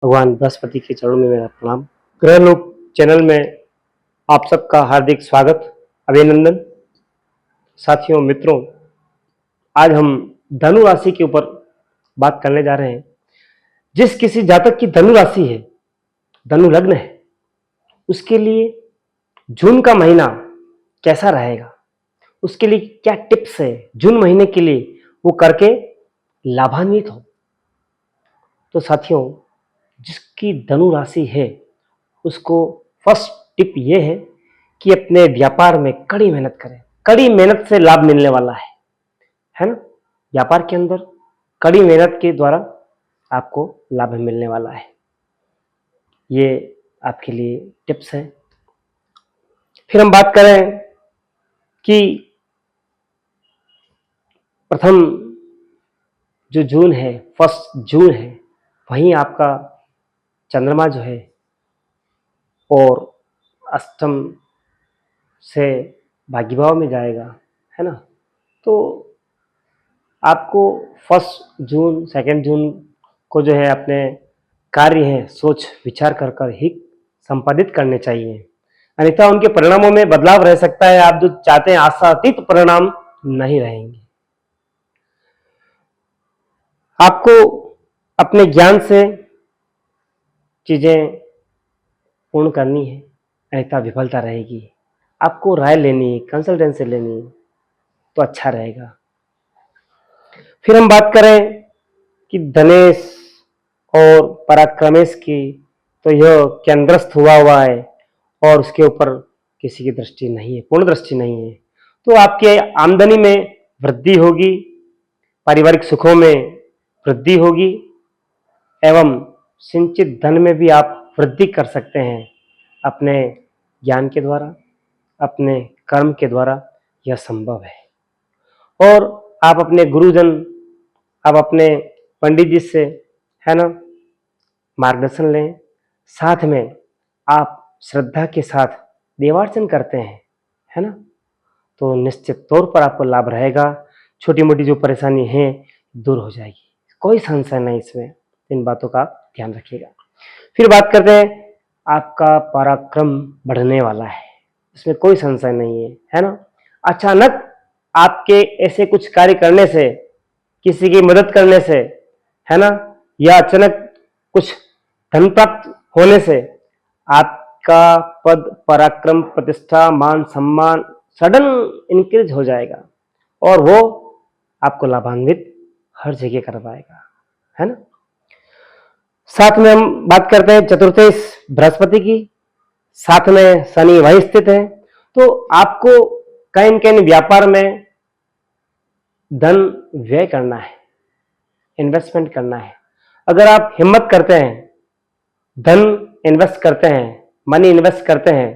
भगवान बृहस्पति के चरणों में मेरा प्रणाम। ग्रहलोक चैनल में आप सबका हार्दिक स्वागत, अभिनंदन। साथियों, मित्रों, आज हम धनु राशि के ऊपर बात करने जा रहे हैं। जिस किसी जातक की धनु राशि है, धनु लग्न है, उसके लिए जून का महीना कैसा रहेगा, उसके लिए क्या टिप्स है जून महीने के लिए वो करके लाभान्वित हो। तो साथियों, जिसकी धनु राशि है उसको फर्स्ट टिप ये है कि अपने व्यापार में कड़ी मेहनत करें। कड़ी मेहनत से लाभ मिलने वाला है ना। व्यापार के अंदर कड़ी मेहनत के द्वारा आपको लाभ मिलने वाला है। ये आपके लिए टिप्स है। फिर हम बात करें कि प्रथम जो जून है, फर्स्ट जून है, वहीं आपका चंद्रमा जो है और अष्टम से भाग्यभाव में जाएगा, है ना। तो आपको फर्स्ट जून, सेकेंड जून को जो है अपने कार्य हैं सोच विचार कर कर ही संपादित करने चाहिए, अन्यथा उनके परिणामों में बदलाव रह सकता है। आप जो चाहते हैं आशातीत परिणाम नहीं रहेंगे। आपको अपने ज्ञान से चीजें पूर्ण करनी है, अन्यथा विफलता रहेगी। आपको राय लेनी है, कंसल्टेंसी लेनी है, तो अच्छा रहेगा। फिर हम बात करें कि धनेश और पराक्रमेश की, तो यह केंद्रस्थ हुआ है और उसके ऊपर किसी की दृष्टि नहीं है, पूर्ण दृष्टि नहीं है। तो आपके आमदनी में वृद्धि होगी, पारिवारिक सुखों में वृद्धि होगी एवं संचित धन में भी आप वृद्धि कर सकते हैं अपने ज्ञान के द्वारा, अपने कर्म के द्वारा। यह संभव है। और आप अपने गुरुजन, आप अपने पंडित जी से, है ना, मार्गदर्शन लें। साथ में आप श्रद्धा के साथ देवार्चन करते हैं, है ना, तो निश्चित तौर पर आपको लाभ रहेगा। छोटी मोटी जो परेशानी है दूर हो जाएगी, कोई संशय नहीं इसमें। इन बातों का आप ध्यान रखिएगा। फिर बात करते हैं, आपका पराक्रम बढ़ने वाला है, इसमें कोई संशय नहीं है ना। अचानक आपके ऐसे कुछ कार्य करने से, किसी की मदद करने से, है ना, या अचानक कुछ धन प्राप्त होने से आपका पद, पराक्रम, प्रतिष्ठा, मान सम्मान सडन इंक्रीज हो जाएगा और वो आपको लाभान्वित हर जगह कर पाएगा, है ना। साथ में हम बात करते हैं चतुर्थेश बृहस्पति की, साथ में शनि वहीं स्थित है। तो आपको कहीं न कहीं व्यापार में धन व्यय करना है, इन्वेस्टमेंट करना है। अगर आप हिम्मत करते हैं, धन इन्वेस्ट करते हैं, मनी इन्वेस्ट करते हैं,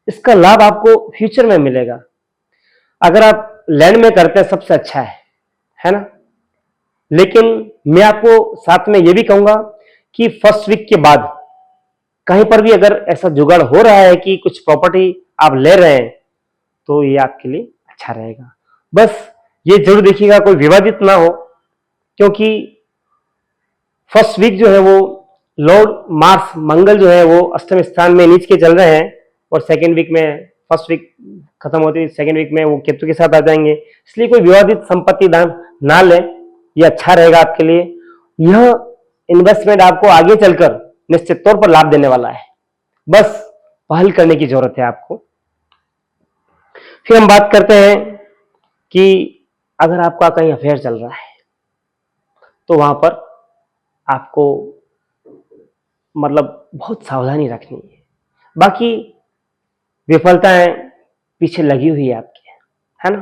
इसका लाभ आपको फ्यूचर में मिलेगा। अगर आप लैंड में करते हैं सबसे अच्छा है ना। लेकिन मैं आपको साथ में यह भी कहूंगा कि फर्स्ट वीक के बाद कहीं पर भी अगर ऐसा जुगाड़ हो रहा है कि कुछ प्रॉपर्टी आप ले रहे हैं, तो ये आपके लिए अच्छा रहेगा। बस ये जरूर देखिएगा कोई विवादित ना हो, क्योंकि फर्स्ट वीक जो है वो लॉर्ड मार्स, मंगल जो है वो अष्टम स्थान में नीच के चल रहे हैं और सेकेंड वीक में, फर्स्ट वीक खत्म होती है, सेकेंड वीक में वो केतु के साथ आ जाएंगे। इसलिए कोई विवादित संपत्ति दान ना ले, ये अच्छा रहेगा आपके लिए। यह इन्वेस्टमेंट आपको आगे चलकर निश्चित तौर पर लाभ देने वाला है, बस पहल करने की जरूरत है आपको। फिर हम बात करते हैं कि अगर आपका कहीं अफेयर चल रहा है तो वहां पर आपको मतलब बहुत सावधानी रखनी है। बाकी विफलताएं पीछे लगी हुई है आपके, है ना।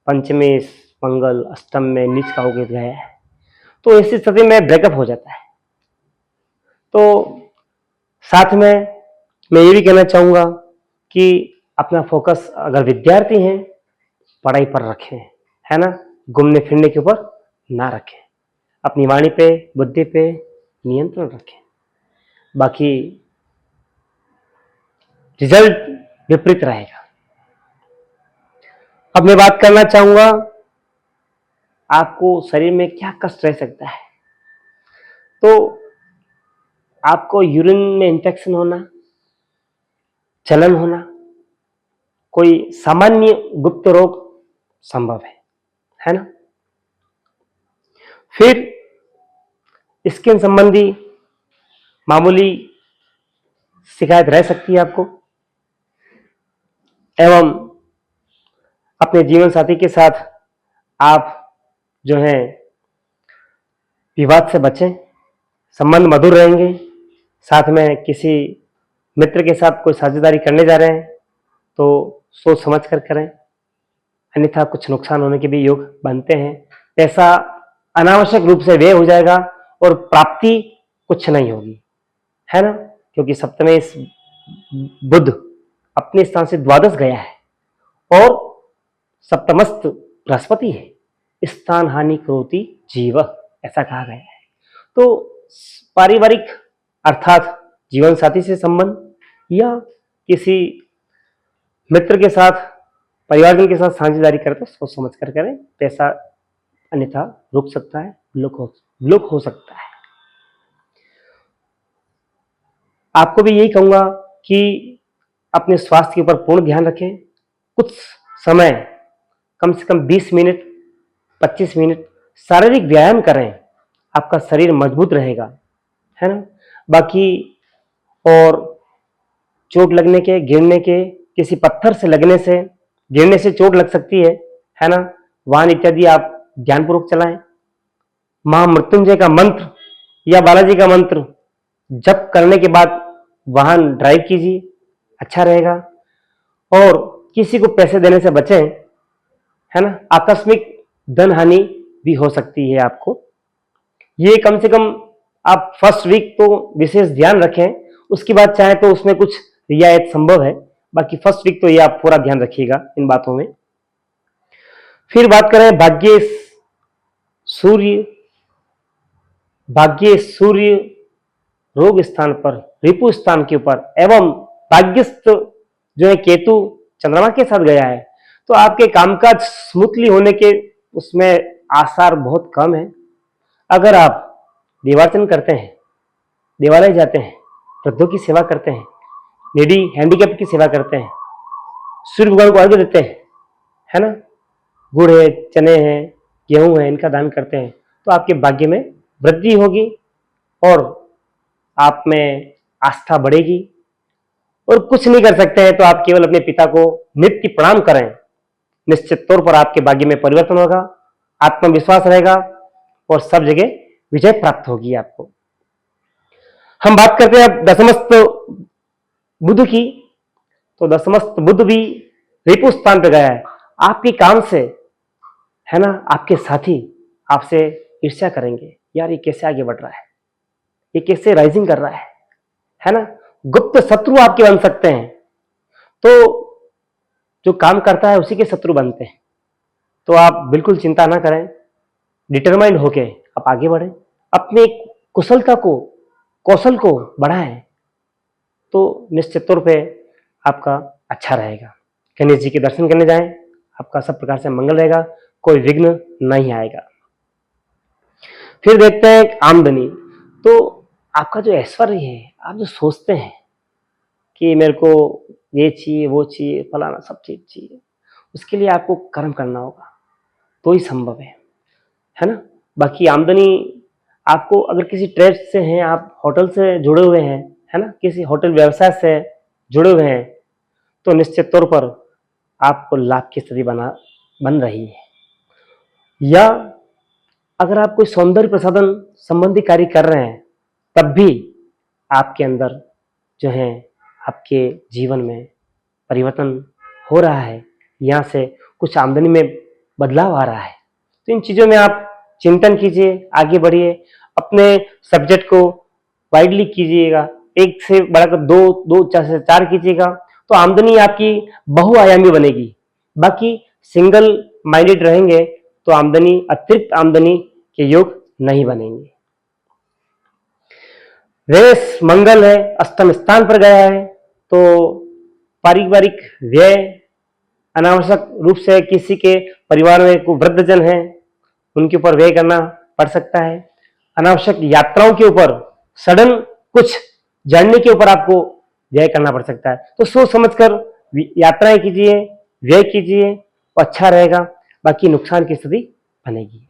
पंचमेश मंगल अष्टम में नीच का होकर गया है, तो ऐसी स्थिति में ब्रेकअप हो जाता है। तो साथ में मैं ये भी कहना चाहूंगा कि अपना फोकस अगर विद्यार्थी हैं पढ़ाई पर रखें, है ना, घूमने फिरने के ऊपर ना रखें। अपनी वाणी पे, बुद्धि पे नियंत्रण रखें। बाकी रिजल्ट विपरीत रहेगा। अब मैं बात करना चाहूंगा आपको शरीर में क्या कष्ट रह सकता है। तो आपको यूरिन में इंफेक्शन होना, जलन होना, कोई सामान्य गुप्त रोग संभव है ना। फिर स्किन संबंधी मामूली शिकायत रह सकती है आपको, एवं अपने जीवन साथी के साथ आप जो है विवाद से बचें, संबंध मधुर रहेंगे। साथ में किसी मित्र के साथ कोई साझेदारी करने जा रहे हैं तो सोच समझ कर करें, अन्यथा कुछ नुकसान होने के भी योग बनते हैं। पैसा अनावश्यक रूप से व्यय हो जाएगा और प्राप्ति कुछ नहीं होगी, है ना, क्योंकि सप्तमे इस बुध अपने स्थान से द्वादश गया है और सप्तमस्त बृहस्पति है, स्थान हानि करोति जीव, ऐसा कहा गया है। तो पारिवारिक अर्थात जीवन साथी से संबंध या किसी मित्र के साथ, परिवारजन के साथ साझेदारी करते तो सोच समझ कर करें, पैसा अन्यथा रुक सकता है, लुक हो सकता है। आपको भी यही कहूंगा कि अपने स्वास्थ्य के ऊपर पूर्ण ध्यान रखें। कुछ समय, कम से कम 20 मिनट 25 मिनट शारीरिक व्यायाम करें, आपका शरीर मजबूत रहेगा, है ना। बाकी और चोट लगने के, गिरने के, किसी पत्थर से लगने से, गिरने से चोट लग सकती है ना, वाहन इत्यादि आप ध्यानपूर्वक चलाएं। महामृत्युंजय का मंत्र या बालाजी का मंत्र जप करने के बाद वाहन ड्राइव कीजिए, अच्छा रहेगा। और किसी को पैसे देने से बचें, है ना, आकस्मिक धन हानि भी हो सकती है आपको। ये कम से कम आप फर्स्ट वीक तो विशेष ध्यान रखें, उसके बाद चाहे तो उसमें कुछ रियायत संभव है, बाकी फर्स्ट वीक तो ये आप पूरा ध्यान रखिएगा इन बातों में। फिर बात करें भाग्य सूर्य रोग स्थान पर, रिपु स्थान के ऊपर, एवं भाग्यस्थ जो है केतु चंद्रमा के साथ गया है, तो आपके कामकाज स्मूथली होने के उसमें आसार बहुत कम है। अगर आप देवार्चन करते हैं, देवालय जाते हैं, वृद्धों की सेवा करते हैं, लेडी हैंडीकैप की सेवा करते हैं, सूर्य भगवान को अर्घ्य देते हैं, है ना, गुड़ है, चने हैं, गेहूं है, इनका दान करते हैं, तो आपके भाग्य में वृद्धि होगी और आप में आस्था बढ़ेगी। और कुछ नहीं कर सकते हैं तो आप केवल अपने पिता को नित्य प्रणाम करें, निश्चित तौर पर आपके भाग्य में परिवर्तन होगा, आत्मविश्वास रहेगा और सब जगह विजय प्राप्त होगी आपको। हम बात करते हैं अब दशमस्त बुध की, तो दशमस्त बुध भी रिपु स्थान पर गया है। आपके काम से, है ना, आपके साथी आपसे ईर्ष्या करेंगे, यार ये कैसे आगे बढ़ रहा है, ये कैसे राइजिंग कर रहा है ना। गुप्त शत्रु आपके बन सकते हैं, तो जो काम करता है उसी के शत्रु बनते हैं। तो आप बिल्कुल चिंता ना करें, डिटरमाइंड होके आप आगे बढ़ें, अपने कुशलता को, कौशल को बढ़ाएं, तो निश्चित तौर पे आपका अच्छा रहेगा। गणेश जी के दर्शन करने जाएं, आपका सब प्रकार से मंगल रहेगा, कोई विघ्न नहीं आएगा। फिर देखते हैं आमदनी। तो आपका जो ऐश्वर्य है, आप जो सोचते हैं कि मेरे को ये चाहिए, वो चाहिए, फलाना सब चीज चाहिए, उसके लिए आपको कर्म करना होगा तो ही संभव है ना। बाकी आमदनी आपको, अगर किसी ट्रेड से हैं, आप होटल से जुड़े हुए हैं, है ना, किसी होटल व्यवसाय से जुड़े हुए हैं, तो निश्चित तौर पर आपको लाभ की स्थिति बन रही है। या अगर आप कोई सौंदर्य प्रसाधन संबंधी कार्य कर रहे हैं, तब भी आपके अंदर जो है आपके जीवन में परिवर्तन हो रहा है, यहाँ से कुछ आमदनी में बदलाव आ रहा है। तो इन चीजों में आप चिंतन कीजिए, आगे बढ़िए, अपने सब्जेक्ट को वाइडली कीजिएगा, एक से बढ़ाकर दो चार से चार कीजिएगा, तो आमदनी आपकी बहुआयामी बनेगी। बाकी सिंगल माइंडेड रहेंगे तो आमदनी, अतिरिक्त आमदनी के योग नहीं बनेंगे। रेस मंगल है, अष्टम स्थान पर गया है, तो पारिवारिक व्यय, अनावश्यक रूप से किसी के परिवार में कोई वृद्धजन है, उनके ऊपर व्यय करना पड़ सकता है। अनावश्यक यात्राओं के ऊपर, सडन कुछ जानने के ऊपर आपको व्यय करना पड़ सकता है। तो सोच समझकर यात्राएं कीजिए, व्यय कीजिए, तो अच्छा रहेगा, बाकी नुकसान की स्थिति बनेगी।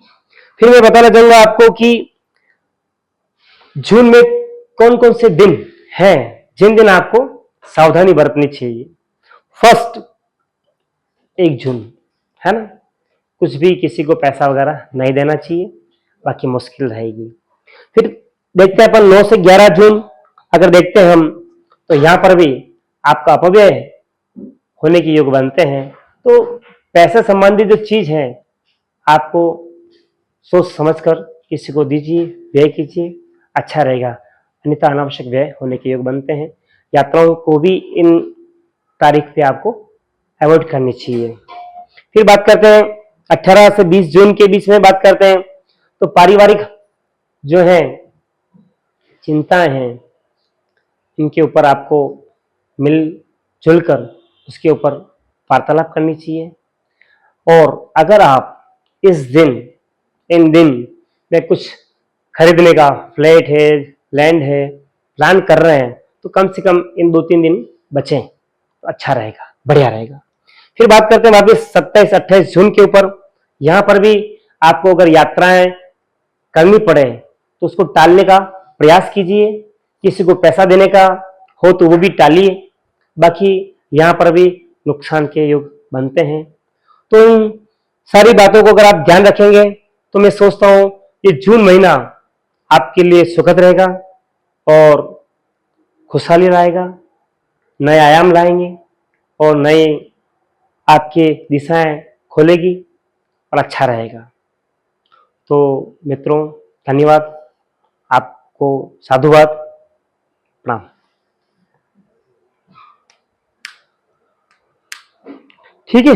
फिर मैं बताना चाहूंगा आपको कि जून में कौन कौन से दिन हैं जिन दिन आपको सावधानी बरतनी चाहिए। फर्स्ट 1 जून है ना, कुछ भी किसी को पैसा वगैरह नहीं देना चाहिए, बाकी मुश्किल रहेगी। फिर देखते हैं अपन 9 से 11 जून अगर देखते हैं हम, तो यहां पर भी आपका अपव्यय होने के योग बनते हैं। तो पैसे संबंधी जो चीज है आपको सोच समझकर किसी को दीजिए, व्यय कीजिए, अच्छा रहेगा, अन्यथा अनावश्यक व्यय होने के योग बनते हैं। यात्राओं को भी इन तारीख पे आपको अवॉइड करनी चाहिए। फिर बात करते हैं 18 से 20 जून के बीच में बात करते हैं, तो पारिवारिक जो है चिंताएं हैं, इनके ऊपर आपको मिलजुल कर उसके ऊपर वार्तालाप करनी चाहिए। और अगर आप इन दिन में कुछ खरीदने का, फ्लैट है, लैंड है, प्लान कर रहे हैं, तो कम से कम इन 2-3 दिन बचें, तो अच्छा रहेगा, बढ़िया रहेगा। फिर बात करते हैं वापिस 27-28 जून के ऊपर। यहां पर भी आपको अगर यात्राएं करनी पड़े तो उसको टालने का प्रयास कीजिए। किसी को पैसा देने का हो तो वो भी टालिए, बाकी यहां पर भी नुकसान के योग बनते हैं। तो इन सारी बातों को अगर आप ध्यान रखेंगे तो मैं सोचता हूं ये जून महीना आपके लिए सुखद रहेगा और खुशहाली लाएगा, नए आयाम लाएंगे और नए आपके दिशाएं खोलेगी और अच्छा रहेगा। तो मित्रों, धन्यवाद, आपको साधुवाद, प्रणाम। ठीक है।